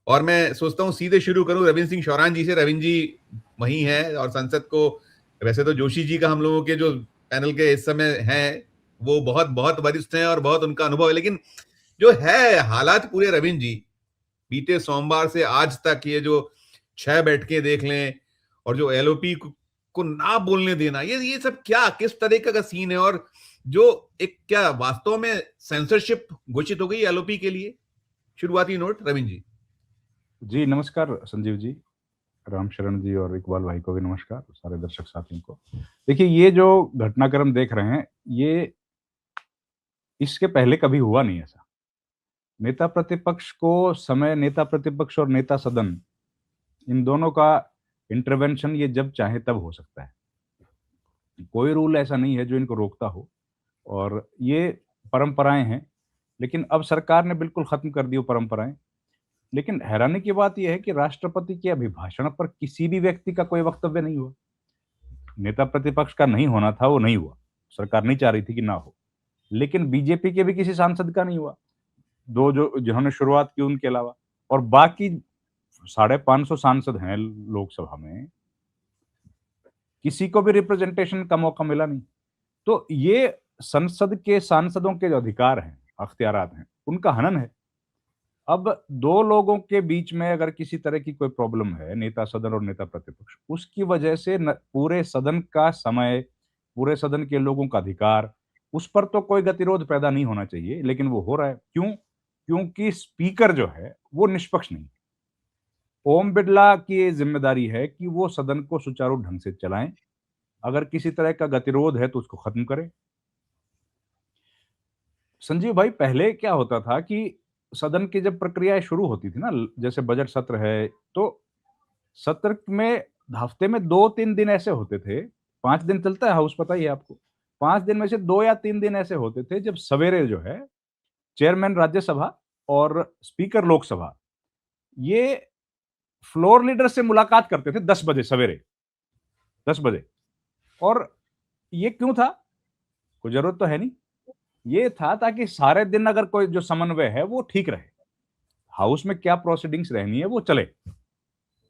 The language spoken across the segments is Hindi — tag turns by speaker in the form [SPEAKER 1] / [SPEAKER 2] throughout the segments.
[SPEAKER 1] और मैं सोचता हूँ सीधे शुरू करूं रविंद्र सिंह शौरान जी से। रविंद्र जी वही हैं और संसद को, वैसे तो जोशी जी का हम लोगों के जो पैनल के इस समय हैं वो बहुत बहुत वरिष्ठ हैं और बहुत उनका अनुभव है, लेकिन जो है हालात पूरे, रविंद्र जी बीते सोमवार से आज तक ये जो 6 बैठकें देख लें और जो एलओपी को ना बोलने देना, ये सब क्या, किस तरीके का सीन है? और जो एक क्या वास्तव में सेंसरशिप घोषित हो गई एलओपी के लिए? शुरुआती नोट रविंद्र जी।
[SPEAKER 2] जी नमस्कार संजीव जी, राम शरण जी और इकबाल भाई को भी नमस्कार, सारे दर्शक साथियों को। देखिए, ये जो घटनाक्रम देख रहे हैं, ये इसके पहले कभी हुआ नहीं ऐसा। नेता प्रतिपक्ष को समय, नेता प्रतिपक्ष और नेता सदन, इन दोनों का इंटरवेंशन ये जब चाहे तब हो सकता है। कोई रूल ऐसा नहीं है जो इनको रोकता हो, और ये परंपराएं हैं। लेकिन अब सरकार ने बिल्कुल खत्म कर दी वो परंपराएं। लेकिन हैरानी की बात यह है कि राष्ट्रपति के अभिभाषण पर किसी भी व्यक्ति का कोई वक्तव्य नहीं हुआ। नेता प्रतिपक्ष का नहीं होना था, वो नहीं हुआ, सरकार नहीं चाह रही थी कि ना हो। लेकिन बीजेपी के भी किसी सांसद का नहीं हुआ, दो जो जिन्होंने शुरुआत की उनके अलावा। और बाकी 550 सांसद हैं लोकसभा में, किसी को भी रिप्रेजेंटेशन का मौका मिला नहीं। तो ये संसद के सांसदों के जो अधिकार हैं, अख्तियारात हैं, उनका हनन है। अब दो लोगों के बीच में अगर किसी तरह की कोई प्रॉब्लम है, नेता सदन और नेता प्रतिपक्ष, उसकी वजह से पूरे सदन का समय, पूरे सदन के लोगों का अधिकार, उस पर तो कोई गतिरोध पैदा नहीं होना चाहिए, लेकिन वो हो रहा है। क्यों? क्योंकि स्पीकर जो है वो निष्पक्ष नहीं। ओम बिरला की ये जिम्मेदारी है कि वो सदन को सुचारू ढंग से चलाएं। अगर किसी तरह का गतिरोध है तो उसको खत्म करें। संजीव भाई, पहले क्या होता था कि सदन की जब प्रक्रियाएं शुरू होती थी ना, जैसे बजट सत्र है, तो सत्र में हफ्ते में 2-3 दिन ऐसे होते थे। 5 दिन चलता है हाउस, पता ही है आपको। 5 दिन में से 2 या 3 दिन ऐसे होते थे जब सवेरे जो है चेयरमैन राज्यसभा और स्पीकर लोकसभा, ये फ्लोर लीडर से मुलाकात करते थे 10 बजे सवेरे, 10 बजे। और ये क्यों था? कोई जरूरत तो है नहीं। ये था ताकि सारे दिन अगर कोई जो समन्वय है वो ठीक रहे, हाउस में क्या प्रोसीडिंग्स रहनी है वो चले।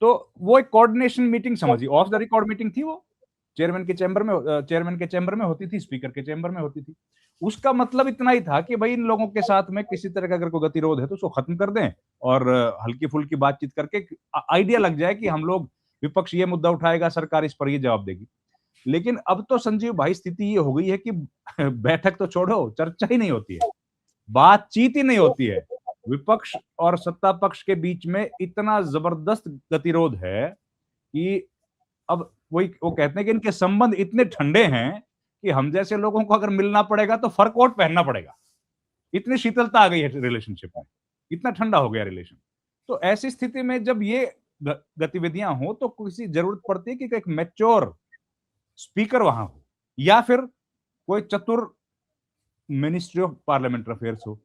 [SPEAKER 2] तो वो एक कोऑर्डिनेशन मीटिंग समझिए, ऑफ द रिकॉर्ड मीटिंग थी वो। चेयरमैन के चैम्बर में होती थी, स्पीकर के चैम्बर में होती थी। उसका मतलब इतना ही था कि भाई इन लोगों के साथ में किसी तरह का अगर कोई गतिरोध है तो उसको खत्म कर दें, और हल्की फुल्की बातचीत करके आइडिया लग जाए कि हम लोग, विपक्ष ये मुद्दा उठाएगा, सरकार इस पर ये जवाब देगी। लेकिन अब तो संजीव भाई स्थिति ये हो गई है कि बैठक तो छोड़ो, चर्चा ही नहीं होती है, बातचीत ही नहीं होती है। विपक्ष और सत्ता पक्ष के बीच में इतना जबरदस्त गतिरोध है कि अब वही वो कहते हैं कि इनके संबंध इतने ठंडे हैं कि हम जैसे लोगों को अगर मिलना पड़ेगा तो फर कोट पहनना पड़ेगा। इतनी शीतलता आ गई है रिलेशनशिप में, इतना ठंडा हो गया रिलेशन। तो ऐसी स्थिति में जब ये गतिविधियां हो तो किसी जरूरत पड़ती है कि एक मैच्योर स्पीकर वहां हो, या फिर कोई चतुर मिनिस्ट्री ऑफ पार्लियामेंट्री अफेयर्स हो।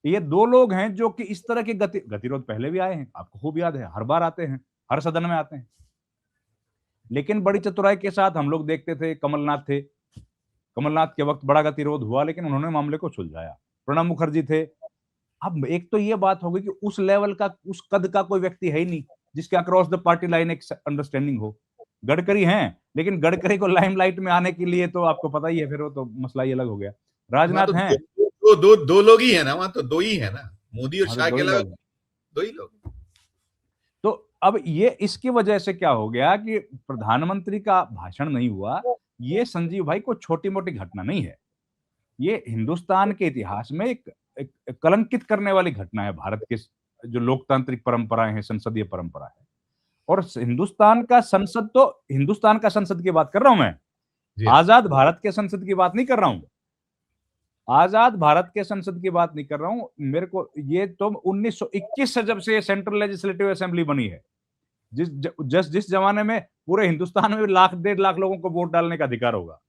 [SPEAKER 2] ये दो लोग हैं जो कि इस तरह के गतिरोध पहले भी आए हैं, आपको खूब याद है, हर बार आते हैं, हर सदन में आते हैं। लेकिन बड़ी चतुराई के साथ हम लोग देखते थे, कमलनाथ थे, कमलनाथ के वक्त बड़ा गतिरोध हुआ लेकिन उन्होंने मामले को सुलझाया। प्रणब मुखर्जी थे। अब एक तो ये बात हो गई कि उस लेवल का, उस कद का कोई व्यक्ति है ही नहीं जिसके अक्रॉस द पार्टी लाइन एक अंडरस्टैंडिंग हो। गडकरी हैं, लेकिन गडकरी को लाइमलाइट में आने के लिए तो आपको पता ही है, फिर वो तो मसला ही अलग हो गया।
[SPEAKER 1] वहां तो
[SPEAKER 2] राजनाथ हैं।
[SPEAKER 1] दो लोग ही है ना, वहां तो दो ही है ना, मोदी और
[SPEAKER 2] हाँ, तो
[SPEAKER 1] शाह
[SPEAKER 2] दो
[SPEAKER 1] के
[SPEAKER 2] ही
[SPEAKER 1] अलावा
[SPEAKER 2] लोग हैं।
[SPEAKER 1] दो ही लोग।
[SPEAKER 2] तो अब ये इसकी वजह से क्या हो गया कि प्रधानमंत्री का भाषण नहीं हुआ। ये संजीव भाई को छोटी मोटी घटना नहीं है, ये हिंदुस्तान के इतिहास में एक कलंकित करने वाली घटना है। भारत के जो लोकतांत्रिक परंपराएं हैं, संसदीय परंपरा है। और हिंदुस्तान का संसद की बात कर रहा हूं मैं,
[SPEAKER 1] जी हाँ।
[SPEAKER 2] आजाद भारत के संसद की बात नहीं कर रहा हूं। आजाद भारत के संसद की बात नहीं कर रहा हूं। मेरे को ये तो 1921 से जब से सेंट्रल लेजिस्लेटिव असेंबली बनी है, जिस जमाने में पूरे हिंदुस्तान में 1.5 लाख लोगों को वोट डालने का अधिकार होगा,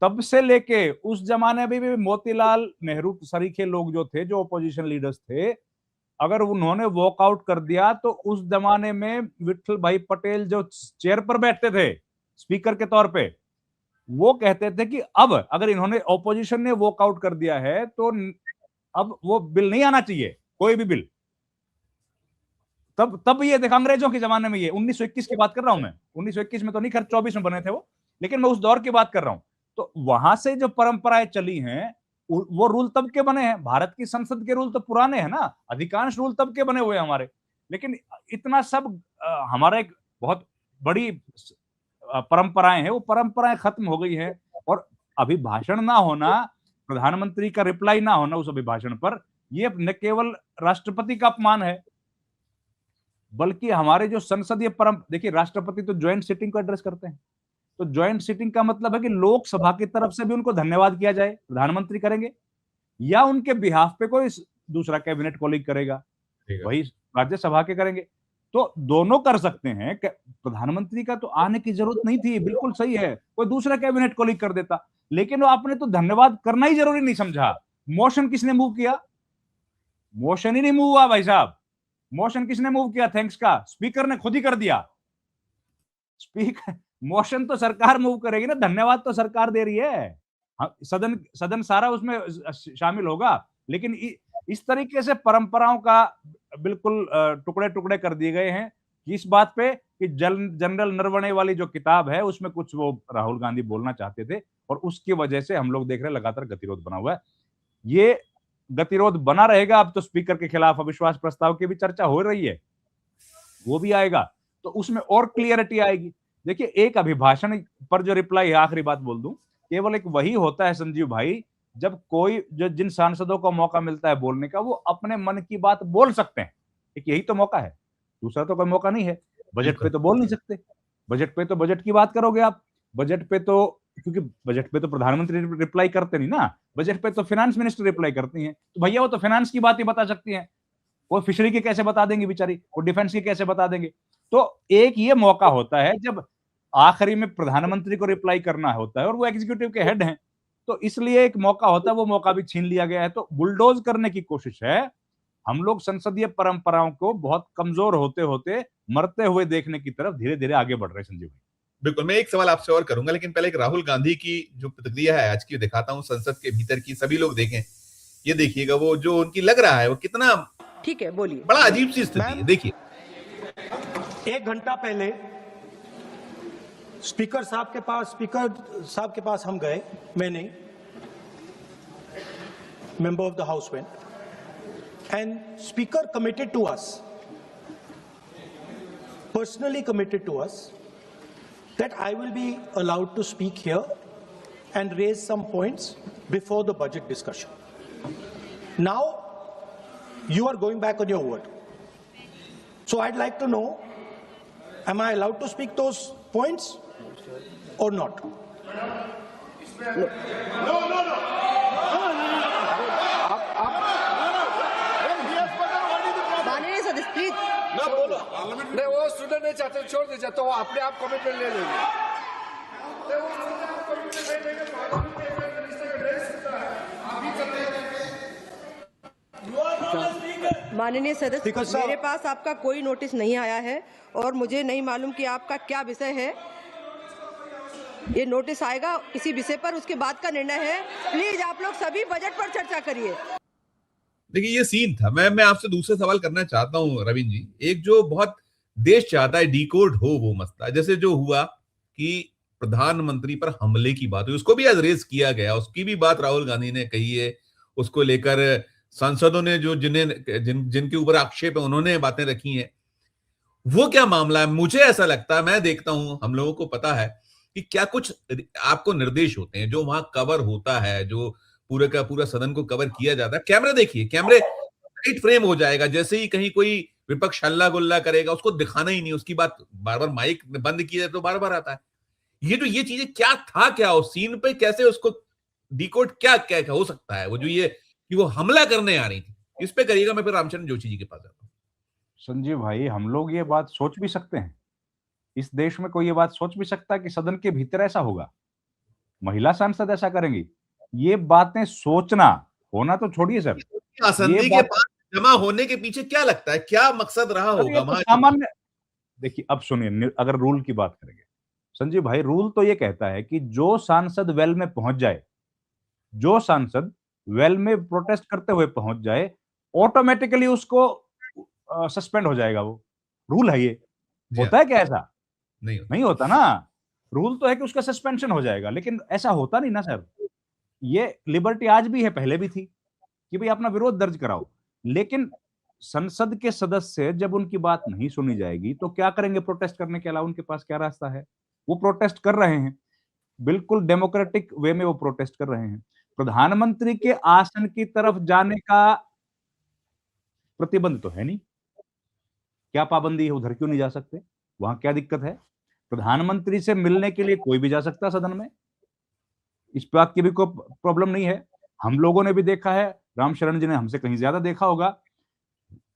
[SPEAKER 2] तब से लेके उस जमाने में भी मोतीलाल नेहरू सरीखे लोग जो थे, जो ओपोजिशन लीडर्स थे, अगर उन्होंने वॉकआउट कर दिया तो उस जमाने में विठल भाई पटेल जो चेयर पर बैठते थे स्पीकर के तौर पे, वो कहते थे कि अब अगर इन्होंने, ऑपोजिशन ने वॉकआउट कर दिया है तो अब वो बिल नहीं आना चाहिए, कोई भी बिल। तब ये देखा, अंग्रेजों के जमाने में, ये 1921 की बात कर रहा हूं मैं, 1921 में तो नहीं, खैर 24 में बने थे वो, लेकिन मैं उस दौर की बात कर रहा हूं। तो वहां से जो परंपराएं चली हैं, वो रूल तब के बने हैं। भारत की संसद के रूल तो पुराने हैं ना, अधिकांश रूल तब के बने हुए हैं हमारे। लेकिन इतना सब हमारा एक बहुत बड़ी परंपराएं हैं, वो परंपराएं खत्म हो गई हैं। और अभिभाषण ना होना, प्रधानमंत्री का रिप्लाई ना होना उस अभिभाषण पर, ये न केवल राष्ट्रपति का अपमान है, बल्कि हमारे जो संसदीय देखिए, राष्ट्रपति तो ज्वाइंट सिटिंग को एड्रेस करते हैं, तो ज्वाइंट सिटिंग का मतलब है कि लोकसभा की तरफ से भी उनको धन्यवाद किया जाए, प्रधानमंत्री करेंगे, या उनके बिहाफ पे कोई दूसरा कैबिनेट कॉलीग करेगा, वही राज्यसभा के करेंगे। तो दोनों कर सकते हैं। प्रधानमंत्री का तो आने की जरूरत नहीं थी, बिल्कुल सही है, कोई दूसरा कैबिनेट कॉलीग कर देता, लेकिन वो आपने तो धन्यवाद करना ही जरूरी नहीं समझा। मोशन किसने मूव किया? मोशन ही नहीं मूव हुआ भाई साहब। मोशन किसने मूव किया थैंक्स का? स्पीकर ने खुद ही कर दिया। स्पीकर, मोशन तो सरकार मूव करेगी ना, धन्यवाद तो सरकार दे रही है, सदन सारा उसमें शामिल होगा। लेकिन इस तरीके से परंपराओं का बिल्कुल टुकड़े टुकड़े कर दिए गए हैं इस बात पे कि जनरल नरवणे वाली जो किताब है उसमें कुछ वो राहुल गांधी बोलना चाहते थे, और उसकी वजह से हम लोग देख रहे हैं लगातार गतिरोध बना हुआ है। ये गतिरोध बना रहेगा। अब तो स्पीकर के खिलाफ अविश्वास प्रस्ताव की भी चर्चा हो रही है, वो भी आएगा, तो उसमें और क्लियरिटी आएगी। देखिए, एक अभिभाषण पर जो रिप्लाई है, आखिरी बात बोल दूं, केवल एक वही होता है संजीव भाई, जब कोई जो जिन सांसदों को मौका मिलता है बोलने का, वो अपने मन की बात बोल सकते हैं। एक यही तो मौका है, दूसरा तो कोई मौका नहीं है। बजट पे तो बोल नहीं सकते, बजट पे तो बजट की बात करोगे आप, बजट पे तो, क्योंकि बजट पे तो प्रधानमंत्री रिप्लाई करते नहीं ना, बजट पे तो फाइनेंस मिनिस्टर रिप्लाई करती हैं, तो भैया वो तो फाइनेंस की बात ही बता सकती हैं, वो फिशरी के कैसे बता देंगे बेचारी, वो डिफेंस के कैसे बता देंगे। तो एक ये मौका होता है जब आखिरी में प्रधानमंत्री को रिप्लाई करना होता है, और वो एग्जीक्यूटिव के हेड हैं, तो इसलिए एक मौका होता है, वो मौका भी छीन लिया गया है। तो बुलडोज करने की कोशिश है। हम लोग संसदीय परंपराओं को बहुत कमजोर होते होते मरते हुए देखने की तरफ धीरे धीरे आगे बढ़ रहे हैं संजीव।
[SPEAKER 1] बिल्कुल, मैं एक सवाल आपसे और करूंगा, लेकिन पहले एक राहुल गांधी की जो प्रतिक्रिया है आज की दिखाता हूं संसद के भीतर की, सभी लोग देखें, ये देखिएगा वो जो उनकी लग रहा है वो कितना,
[SPEAKER 3] ठीक है, बोलिए।
[SPEAKER 1] बड़ा अजीब सी स्थिति है। देखिए,
[SPEAKER 4] 1 घंटा पहले स्पीकर साहब के पास हम गए, मैंने, member of the house went, and speaker committed to us, personally committed to us, that I will be allowed to speak here and raise some points before the budget discussion. Now, you are going back on your word. So I'd like to know, am I allowed to speak those points or not? No.
[SPEAKER 3] माननीय सदस्य प्लीज
[SPEAKER 5] ना बोलो, नहीं वो सुनना नहीं चाहते, छोड़ दीजिए, तो वो अपने आप कमिटमेंट ले लेंगे।
[SPEAKER 3] माननीय सदस्य,
[SPEAKER 4] Speaker साहब।
[SPEAKER 3] मेरे पास आपका कोई नोटिस नहीं आया है और मुझे नहीं मालूम कि आपका क्या विषय है। ये नोटिस आएगा किसी विषय पर, उसके बाद का निर्णय है। प्लीज आप लोग सभी बजट पर चर्चा करिए।
[SPEAKER 1] देखिए ये सीन था। मैं आपसे दूसरा सवाल करना चाहता हूं रविंद्र जी। एक जो बहुत देश चाहता है डिकोड हो वो मसला, जैसे जो हुआ कि प्रधानमंत्री पर हमले की बात हुई, उसको भी एड्रेस किया गया, उसकी भी बात राहुल गांधी ने कही है, उसको लेकर सांसदों ने जो जिनके ऊपर आक्षेप है उन्होंने बातें रखी हैं। वो क्या मामला है? मुझे ऐसा लगता है, मैं देखता हूं, हम लोगों को पता है कि क्या कुछ आपको निर्देश होते हैं जो वहां कवर होता है, जो पूरे का पूरा सदन को कवर किया जाता है। कैमरे देखिए, कैमरे राइट फ्रेम हो जाएगा, जैसे ही कहीं कोई विपक्ष हल्ला गुल्ला करेगा उसको दिखाना ही नहीं, उसकी बात बार बार माइक बंद किया तो बार बार आता है। ये चीजें क्या था, क्या उस सीन पे कैसे उसको डिकोड क्या क्या हो सकता है? वो जो ये कि वो हमला करने आ रही थी, इस पे करिएगा, मैं फिर रामचंद्र जोशी जी के पास जाता हूं।
[SPEAKER 2] संजीव भाई, हम लोग ये बात सोच भी सकते हैं, इस देश में कोई ये बात सोच भी सकता है कि सदन के भीतर ऐसा होगा, महिला सांसद ऐसा करेंगी? ये बातें सोचना, होना तो छोड़िए सर,
[SPEAKER 1] आसंदी के पास जमा होने के पीछे क्या लगता है, क्या मकसद रहा होगा?
[SPEAKER 2] तो सामान्य, देखिए अब सुनिए, अगर रूल की बात करेंगे संजीव भाई, रूल तो ये कहता है कि जो सांसद वेल में पहुंच जाए, जो सांसद वेल में प्रोटेस्ट करते हुए पहुंच जाए, ऑटोमेटिकली उसको सस्पेंड हो जाएगा। वो रूल है ये,
[SPEAKER 1] जी
[SPEAKER 2] होता है क्या ऐसा?
[SPEAKER 1] नहीं होता।
[SPEAKER 2] नहीं होता ना। रूल तो है कि उसका सस्पेंशन हो जाएगा, लेकिन ऐसा होता नहीं ना सर। ये लिबर्टी आज भी है, पहले भी थी कि भाई अपना विरोध दर्ज कराओ, लेकिन संसद के सदस्य जब उनकी बात नहीं सुनी जाएगी तो क्या करेंगे? प्रोटेस्ट करने के अलावा उनके पास क्या रास्ता है? वो प्रोटेस्ट कर रहे हैं, बिल्कुल डेमोक्रेटिक वे में वो प्रोटेस्ट कर रहे हैं। प्रधानमंत्री के आसन की तरफ जाने का प्रतिबंध तो है नहीं। क्या पाबंदी है? उधर क्यों नहीं जा सकते? वहां क्या दिक्कत है? प्रधानमंत्री से मिलने के लिए कोई भी जा सकता है सदन में, इस बात की भी कोई प्रॉब्लम नहीं है। हम लोगों ने भी देखा है, राम शरण जी ने हमसे कहीं ज्यादा देखा होगा,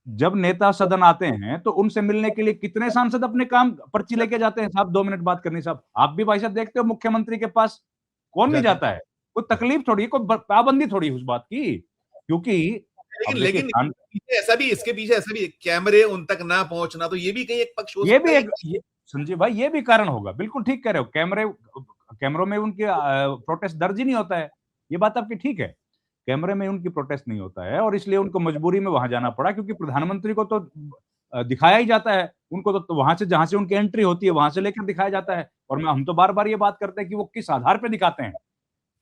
[SPEAKER 2] जब नेता सदन आते हैं तो उनसे मिलने के लिए कितने सांसद अपने काम पर्ची लेके जाते हैं, साहब 2 मिनट बात करनी साहब। आप भी भाई साहब देखते हो मुख्यमंत्री के पास कौन नहीं
[SPEAKER 1] जाते
[SPEAKER 2] जाता है? कोई तकलीफ थोड़ी है, कोई पाबंदी थोड़ी है उस बात की, क्योंकि
[SPEAKER 1] लेकिन
[SPEAKER 2] अब देखिए
[SPEAKER 1] लेकिन इसके पीछे ऐसा भी कैमरे उन तक ना पहुंचना, तो ये भी कहीं एक पक्ष हो
[SPEAKER 2] ये
[SPEAKER 1] सकता
[SPEAKER 2] भी
[SPEAKER 1] है
[SPEAKER 2] एक ये, संजीव भाई ये भी कारण होगा, बिल्कुल ठीक कह रहे हो। कैमरों में उनके प्रोटेस्ट दर्ज ही नहीं होता है, ये बात आपकी ठीक है। कैमरे में उनकी प्रोटेस्ट नहीं होता है और इसलिए उनको मजबूरी में वहां जाना पड़ा, क्योंकि प्रधानमंत्री को तो दिखाया ही जाता है, उनको तो वहां से जहां से उनकी एंट्री होती है वहां से लेकर दिखाया जाता है। और हम तो बार बार ये बात करते हैं कि वो किस आधार पर दिखाते हैं।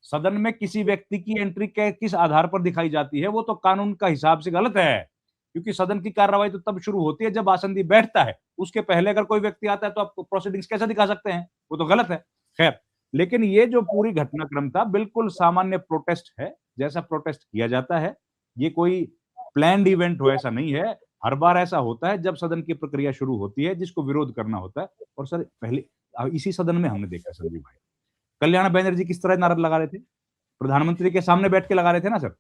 [SPEAKER 2] सदन में किसी व्यक्ति की एंट्री किस आधार पर दिखाई जाती है वो तो कानून का हिसाब से गलत है, क्योंकि सदन की कार्रवाई तो तब शुरू होती है जब आसंदी बैठता है। उसके पहले अगर कोई व्यक्ति आता है तो आप प्रोसीडिंग्स कैसे दिखा सकते हैं? वो तो गलत है। खैर, लेकिन ये जो पूरी घटनाक्रम था बिल्कुल सामान्य प्रोटेस्ट है, जैसा प्रोटेस्ट किया जाता है। ये कोई प्लान्ड इवेंट हो ऐसा नहीं है। हर बार ऐसा होता है जब सदन की प्रक्रिया शुरू होती है जिसको विरोध करना होता है। और सर पहले इसी सदन में हमने देखा संजीव भाई, कल्याण बनर्जी किस तरह नारा लगा रहे थे, प्रधानमंत्री के सामने बैठ के लगा रहे थे ना सर।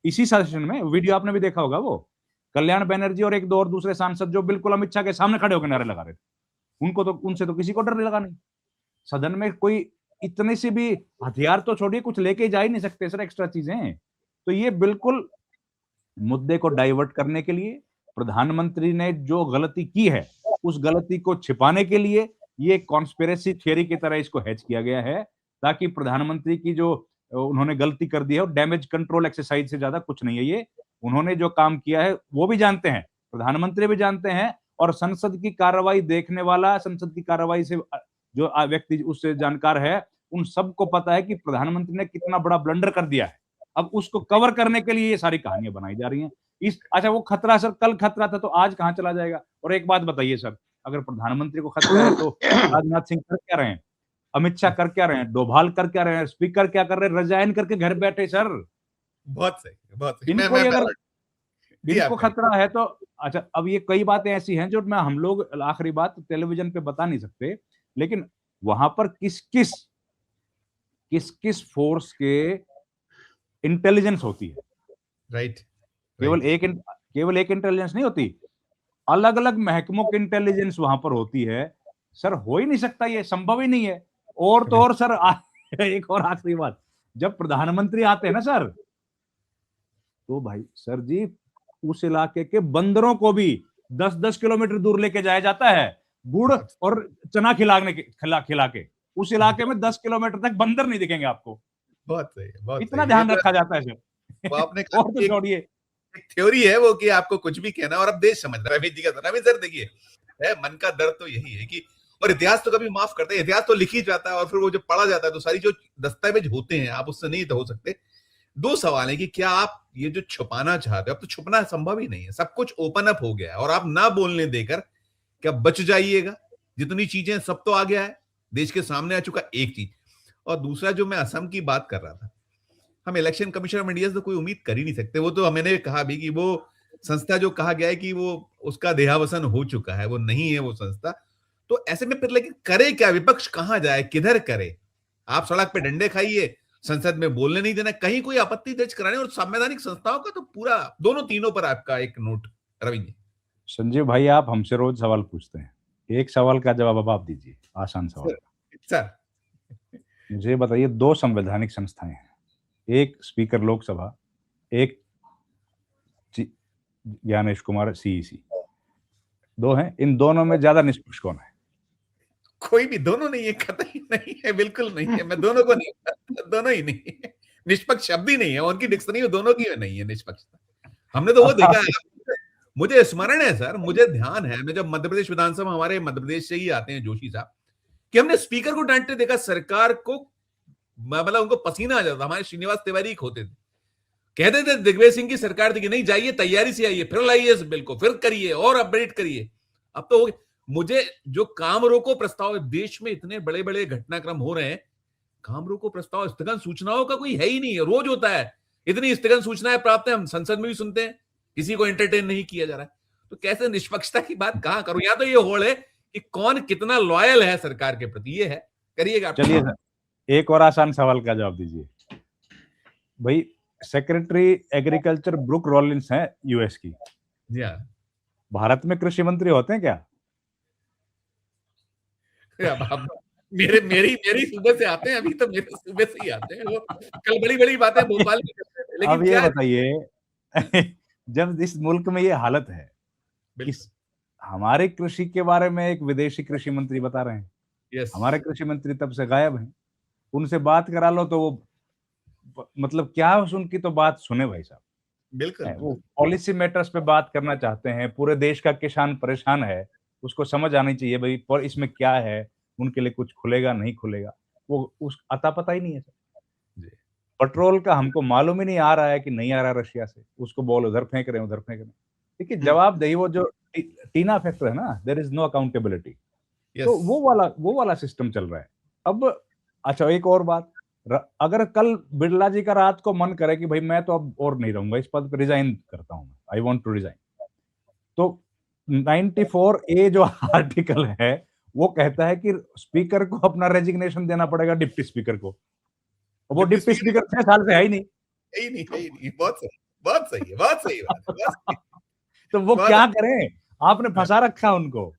[SPEAKER 2] इसी सेशन में वीडियो आपने भी देखा होगा, वो कल्याण बनर्जी और एक दो और दूसरे सांसद जो बिल्कुल अमित शाह के सामने खड़े होकर नारे लगा रहे थे, उनको तो उनसे तो किसी को डर लगा नहीं। सदन में कोई इतनी सी भी हथियार तो छोड़िए, कुछ लेके जा ही नहीं सकते सर एक्स्ट्रा चीजें। तो ये बिल्कुल मुद्दे को डाइवर्ट करने के लिए, प्रधानमंत्री ने जो गलती की है उस गलती को छिपाने के लिए ये कॉन्स्पिरेसी थियरी की तरह इसको हैच किया गया है, ताकि प्रधानमंत्री की जो उन्होंने गलती कर दी है, डैमेज कंट्रोल एक्सरसाइज से ज्यादा कुछ नहीं है ये। उन्होंने जो काम किया है वो भी जानते हैं, प्रधानमंत्री भी जानते हैं, और संसद की कार्रवाई देखने वाला, संसद की कार्रवाई से जो व्यक्ति उससे जानकार है, उन सबको पता है कि प्रधानमंत्री ने कितना बड़ा ब्लंडर कर दिया है। अब उसको कवर करने के लिए ये सारी कहानियां बनाई जा रही हैं। अच्छा, वो खतरा सर कल खतरा था तो आज कहां चला जाएगा? और एक बात बताइए सर, अगर प्रधानमंत्री को खतरा है तो राजनाथ सिंह कर क्या रहे हैं, अमित शाह कर क्या रहे हैं, डोभाल कर क्या रहे हैं, स्पीकर क्या कर रहे हैं? रिजाइन करके घर बैठे सर।
[SPEAKER 1] बहुत सही, बहुत सही।
[SPEAKER 2] इनको अगर इनको खतरा है तो अच्छा, अब ये कई बातें ऐसी हैं जो मैं हम लोग आखिरी बात टेलीविजन पे बता नहीं सकते, लेकिन वहां पर किस किस फोर्स के इंटेलिजेंस होती है।
[SPEAKER 1] राइट।
[SPEAKER 2] केवल एक इंटेलिजेंस नहीं होती, अलग अलग महकमों की इंटेलिजेंस वहां पर होती है। सर हो ही नहीं सकता, ये संभव ही नहीं है। और तो और सर एक और आखिरी बात, जब प्रधानमंत्री आते हैं ना सर, तो भाई सर जी उस इलाके के बंदरों को भी 10-10 किलोमीटर दूर लेके जाया जाता है, गुड़ और चना खिला के उस इलाके में 10 किलोमीटर तक बंदर नहीं दिखेंगे आपको।
[SPEAKER 1] बहुत सही, बहुत
[SPEAKER 2] इतना ध्यान रखा जाता है सर।
[SPEAKER 1] वो आपने
[SPEAKER 2] और तो छोड़िए,
[SPEAKER 1] एक थ्योरी है वो कि आपको कुछ भी कहना और अब देश समझ रहा है। रवि जी का रवि सर देखिए, मन का दर्द तो यही है कि, और इतिहास तो कभी माफ करते हैं, इतिहास तो लिखी जाता है और फिर वो जब पढ़ा जाता है तो सारी जो दस्तावेज होते हैं आप उससे नहीं तो हो सकते। दो सवाल है कि क्या आप ये जो छुपाना चाहते हो, अब तो छुपना संभव ही नहीं है, सब कुछ ओपन अप हो गया है, और आप ना बोलने देकर क्या बच जाइएगा? जितनी चीजें सब तो आ गया है, देश के सामने आ चुका एक चीज। और दूसरा जो मैं असम की बात कर रहा था, हम इलेक्शन कमीशन ऑफ इंडिया से तो कोई उम्मीद कर ही नहीं सकते। वो तो मैंने कहा भी कि वो संस्था जो कहा गया है कि वो उसका देहावसान हो चुका है, वो नहीं है वो संस्था। तो ऐसे में फिर लेकिन करे क्या विपक्ष? कहां जाए, किधर करे? आप सड़क पे डंडे खाइए, संसद में बोलने नहीं देना, कहीं कोई आपत्ति दर्ज कराने, और संवैधानिक संस्थाओं का तो पूरा दोनों तीनों पर आपका एक नोट। रवि जी।
[SPEAKER 2] संजीव भाई आप हमसे रोज सवाल पूछते हैं, एक सवाल का जवाब अब आप दीजिए, आसान सवाल।
[SPEAKER 1] सर
[SPEAKER 2] मुझे बताइए, 2 संवैधानिक संस्थाएं हैं, एक स्पीकर लोकसभा, एक ज्ञानेश कुमार सीईसी, 2 हैं। इन दोनों में ज्यादा निष्पक्ष कौन है?
[SPEAKER 1] कोई भी दोनों नहीं है, कतई नहीं है, बिल्कुल नहीं है। मैं दोनों को नहीं, दोनों ही नहीं है। निष्पक्ष शब्द ही नहीं है, उनकी डिक्शनरी में दोनों की नहीं है निष्पक्षता। हमने तो वो देखा है, मुझे स्मरण है सर, मुझे ध्यान है, मैं जब मध्य प्रदेश विधानसभा, हमारे मध्य प्रदेश से ही आते हैं जोशी साहब, कि हमने स्पीकर को डांटते देखा, सरकार को मतलब उनको पसीना आ जाता। हमारे श्रीनिवास तिवारी एक होते थे, कहते थे दिग्विजय सिंह की सरकार थी कि नहीं जाइए तैयारी से आइए, फिर लाइए इस बिल को, फिर करिए और अपडेट करिए। अब तो मुझे जो काम रोको प्रस्ताव, देश में इतने बड़े बड़े घटनाक्रम हो रहे हैं, काम रोको प्रस्ताव, स्थगन सूचनाओं का कोई है ही नहीं है, रोज होता है। इतनी स्थगन सूचनाएं प्राप्त है, हम संसद में भी सुनते हैं, किसी को एंटरटेन नहीं किया जा रहा है। तो कैसे निष्पक्षता की बात कहां करूं? या तो ये होड़ है कि कौन कितना लॉयल है सरकार के प्रति, ये है। करिएगा।
[SPEAKER 2] चलिए सर, एक और आसान सवाल का जवाब दीजिए भाई। सेक्रेटरी एग्रीकल्चर ब्रूक रॉलिंस हैं यूएस की,
[SPEAKER 1] जी हाँ।
[SPEAKER 2] भारत में कृषि मंत्री होते हैं क्या?
[SPEAKER 1] मेरी मेरी सुबह से आते हैं, अभी तो मेरे सुबह से ही आते हैं। वो कल बड़ी बड़ी बातें भोपाल में करते थे, लेकिन
[SPEAKER 2] अब ये बताइए जब इस मुल्क में ये हालत है, इस हमारे कृषि के बारे में एक विदेशी कृषि मंत्री बता रहे हैं,
[SPEAKER 1] यस,
[SPEAKER 2] हमारे कृषि मंत्री तब से गायब हैं, उनसे बात करा लो तो वो मतलब क्या, उनकी तो बात सुने भाई साहब।
[SPEAKER 1] बिल्कुल।
[SPEAKER 2] वो पॉलिसी मैटर्स पे बात करना चाहते हैं, पूरे देश का किसान परेशान है, उसको समझ आनी चाहिए भाई पर इसमें क्या है, उनके लिए कुछ खुलेगा नहीं खुलेगा, वो उस अता पता ही नहीं है सर। पेट्रोल का हमको मालूम ही नहीं आ रहा है कि नहीं आ रहा रशिया से, उसको बोल उधर फेंक रहे हैं उधर फेंक रहे हैं। देखिए जवाबदेही, वो जो टीना फैक्टर है ना, देयर इज नो अकाउंटेबिलिटी, तो वो वाला सिस्टम चल रहा है। अब अच्छा एक और बात, अगर कल बिरला जी का रात को मन करे कि भाई मैं तो अब और नहीं रहूंगा इस पद पर, रिजाइन करता हूं, आई वांट टू रिजाइन, तो 94A जो आर्टिकल है वो कहता है कि स्पीकर को अपना रेजिग्नेशन देना पड़ेगा, डिप्टी स्पीकर को। वो डिप्टी स्पीकर 6 साल से है ही नहीं।
[SPEAKER 1] बहुत सही, बहुत सही है, बहुत सही बात है।
[SPEAKER 2] तो वो क्या करें, आपने फंसा रखा उनको।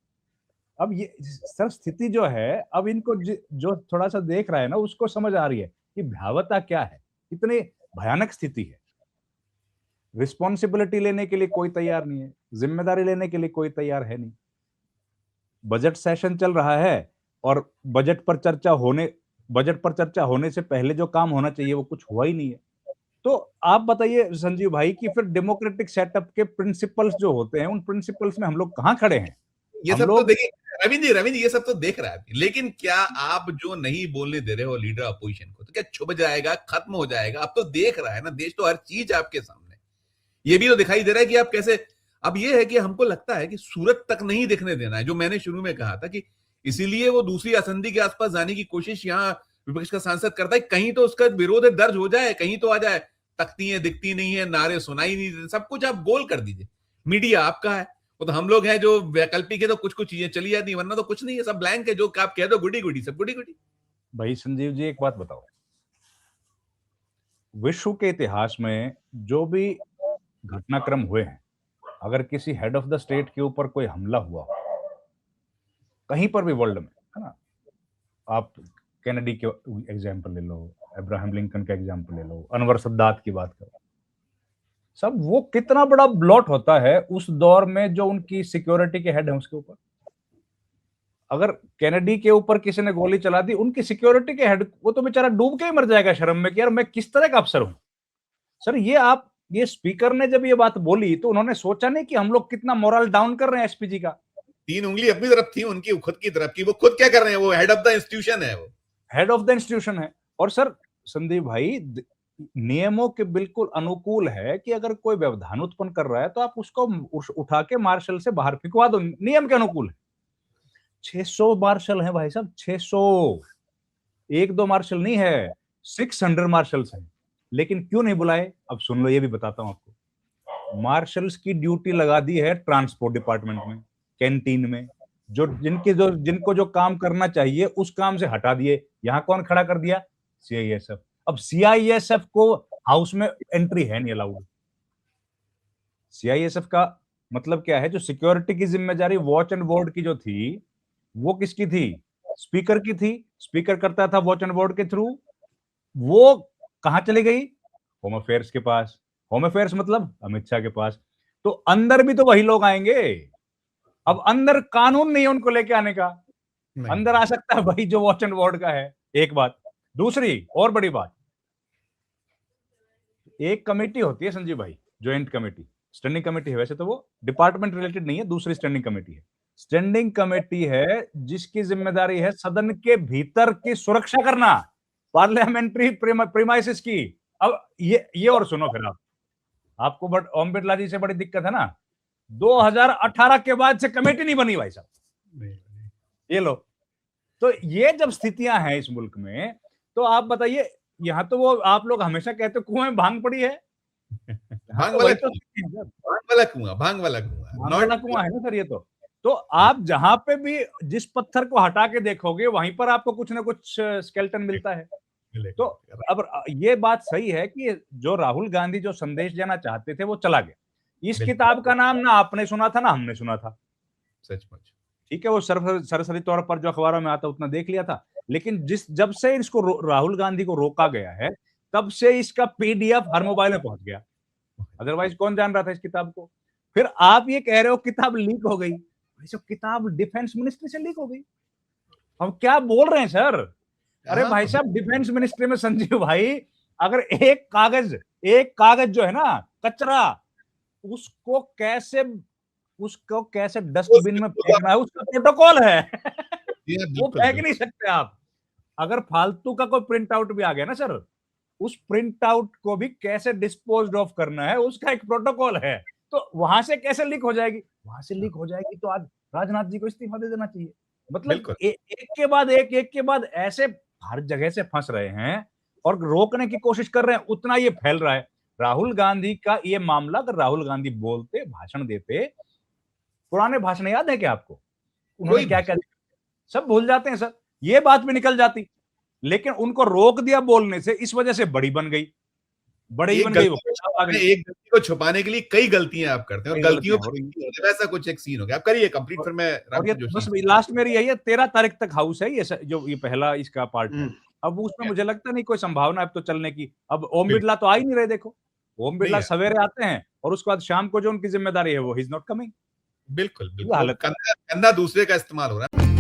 [SPEAKER 2] अब ये सर स्थिति जो है, अब इनको जो थोड़ा सा देख रहा है ना, उसको समझ आ रही है कि भयावहता क्या है, कितनी भयानक स्थिति है। रिस्पॉन्सिबिलिटी लेने के लिए कोई तैयार नहीं है, जिम्मेदारी लेने के लिए कोई तैयार है नहीं। बजट सेशन चल रहा है और बजट पर चर्चा होने से पहले जो काम होना चाहिए वो कुछ हुआ ही नहीं है। तो आप बताइए संजीव भाई कि फिर डेमोक्रेटिक सेटअप के प्रिंसिपल्स जो होते हैं, उन प्रिंसिपल्स में हम लोग कहां खड़े हैं?
[SPEAKER 1] ये सब तो देखिए रविंद्र जी, ये सब तो देख रहा है, लेकिन क्या आप जो नहीं बोलने दे रहे हो लीडर अपोजिशन को, तो क्या छुप जाएगा, खत्म हो जाएगा? अब तो देख रहा है ना देश, तो हर चीज आपके सामने। ये भी तो दिखाई दे रहा है कि आप कैसे, अब ये है कि हमको लगता है कि सूरत तक नहीं दिखने देना है, जो मैंने शुरू में कहा था कि इसीलिए वो दूसरी असंधि के आसपास जाने की कोशिश यहाँ विपक्ष का सांसद करता है, कहीं तो उसका विरोध दर्ज हो जाए, कहीं तो आ जाए। तख्तियां दिखती नहीं है, नारे सुनाई नहीं देते, सब कुछ आप गोल कर दीजिए। मीडिया आपका है, वो तो हम लोग हैं जो वैकल्पिक है, तो कुछ कुछ चीजें चली जाती है, वरना तो कुछ नहीं है, सब ब्लैंक है। जो आप कह दो गुडी गुडी, सब गुडी गुडी।
[SPEAKER 2] भाई संजीव जी एक बात बताओ, विश्व के इतिहास में जो भी घटनाक्रम हुए हैं, अगर किसी हेड ऑफ द स्टेट के ऊपर कोई हमला हुआ हो कहीं पर भी वर्ल्ड में, है ना, आप कैनेडी के एग्जाम्पल ले लो, अब्राहम लिंकन का एग्जाम्पल ले लो, अनवर सद्दात की बात करो, सब वो कितना बड़ा ब्लॉट होता है उस दौर में जो उनकी सिक्योरिटी के हेड है उसके ऊपर। अगर कैनेडी के ऊपर किसी ने गोली चला दी, उनकी सिक्योरिटी के हेड, वो तो बेचारा डूब के ही मर जाएगा शर्म में कि यार मैं किस तरह का अफसर हूं। सर ये स्पीकर ने जब ये बात बोली तो उन्होंने सोचा नहीं कि हम लोग कितना मोरल डाउन कर रहे हैं एसपीजी का।
[SPEAKER 1] 3 उंगली अपनी तरफ थी, उनकी खुद की तरफ की। वो खुद क्या कर रहे हैं, वो हेड ऑफ द इंस्टीट्यूशन है, वो
[SPEAKER 2] हेड ऑफ द इंस्टीट्यूशन है। और सर संदीप भाई, नियमों के बिल्कुल अनुकूल है कि अगर कोई व्यवधान उत्पन्न कर रहा है तो आप उसको उठा के मार्शल से बाहर फिकवा दो, नियम के अनुकूल है। 600 मार्शल है भाई साहब, 600, एक दो मार्शल नहीं है, 600 मार्शल्स हैं। लेकिन क्यों नहीं बुलाए, अब सुन लो, ये भी बताता हूं आपको। मार्शल्स की ड्यूटी लगा दी है ट्रांसपोर्ट डिपार्टमेंट में, कैंटीन में, जिनको जो काम करना चाहिए उस काम से हटा दिए। यहां कौन खड़ा कर दिया? सीआईएसएफ। अब सीआईएसएफ को हाउस में एंट्री है नहीं अलाउड। सीआईएसएफ का मतलब क्या है? जो सिक्योरिटी की जिम्मेदारी वॉच एंड वार्ड की जो थी, वो किसकी थी? स्पीकर की थी। स्पीकर करता था वॉच एंड वार्ड के थ्रू। वो कहां चली गई? होम अफेयर्स के पास। होम अफेयर्स मतलब अमित शाह के पास। तो अंदर भी तो वही लोग आएंगे। अब अंदर कानून नहीं है उनको लेके आने का। अंदर आ सकता है भाई जो वॉच एंड वार्ड का है, एक बात। दूसरी और बड़ी बात, एक कमेटी होती है संजीव भाई, ज्वाइंट कमेटी, स्टैंडिंग कमेटी है, वैसे तो वो डिपार्टमेंट रिलेटेड नहीं है, दूसरी स्टैंडिंग कमेटी है। स्टैंडिंग कमेटी है जिसकी जिम्मेदारी है सदन के भीतर की सुरक्षा करना, पार्लियामेंट्री प्रीमाइसेस की। अब ये और सुनो फिर आपको बट ओम बिरला जी से बड़ी दिक्कत है ना, 2018 के बाद से कमेटी नहीं बनी भाई साहब, ये लो। तो ये जब स्थितियां हैं इस मुल्क में, तो आप बताइए, यहां तो वो आप लोग हमेशा कहते कुएं में भांग पड़ी है,
[SPEAKER 1] भांग वाला
[SPEAKER 2] कुआं है ना सर ये तो आप जहां पे भी जिस पत्थर को हटा के देखोगे वहीं पर आपको कुछ ना कुछ स्केलेटन मिलता है। तो अब ये बात सही है कि जो राहुल गांधी जो संदेश देना चाहते थे वो चला गया। इस किताब का नाम ना आपने सुना था ना हमने सुना था,
[SPEAKER 1] सचमुच
[SPEAKER 2] ठीक है, वो सरसरी तौर पर जो अखबारों में आता उतना देख लिया था, लेकिन जब से इसको राहुल गांधी को रोका गया है तब से इसका पीडीएफ हर मोबाइल में पहुंच गया, अदरवाइज कौन जान रहा था इस किताब को। फिर आप ये कह रहे हो किताब लीक हो गई, किताब डिफेंस मिनिस्ट्री से लीक हो गई, हम क्या बोल रहे हैं सर? अरे भाई साहब, डिफेंस मिनिस्ट्री में संजीव भाई, अगर एक कागज जो है ना कचरा, उसको कैसे डस्टबिन में फेंकना है उसका प्रोटोकॉल है वो फेंक नहीं सकते आप। अगर फालतू का कोई प्रिंट आउट भी आ गया ना सर, उस प्रिंट आउट को भी कैसे डिस्पोज ऑफ करना है उसका एक प्रोटोकॉल है। तो वहां से कैसे लीक हो जाएगी? वहां से लीक हो जाएगी तो आज राजनाथ जी को इस्तीफा दे देना चाहिए। मतलब एक के बाद ऐसे हर जगह से फंस रहे हैं और रोकने की कोशिश कर रहे हैं, उतना ये फैल रहा है। राहुल गांधी का ये मामला, अगर राहुल गांधी बोलते, भाषण देते, पुराने भाषण याद है क्या आपको, उन्होंने क्या क्या सब भूल जाते हैं सर, ये बात भी निकल जाती, लेकिन उनको रोक दिया बोलने से, इस वजह से बड़ी बन गई। एक
[SPEAKER 1] गलती को छुपाने के लिए कई गलतियां आप करते हैं और गलतियों पर वैसा कुछ एक सीन हो गया। आप करिए कंप्लीट, फिर मैं
[SPEAKER 2] बस लास्ट मेरी यही है, 13 तारीख तक हाउस है ये जो ये पहला इसका पार्ट है। अब उसमें मुझे लगता नहीं कोई संभावना अब तो चलने की। अब ओम बिरला तो आ ही नहीं रहे, देखो ओम बिरला सवेरे आते हैं और उसके बाद शाम को जो उनकी जिम्मेदारी है वो ही इज नॉट कमिंग।
[SPEAKER 1] बिल्कुल गंदा दूसरे का इस्तेमाल हो रहा है।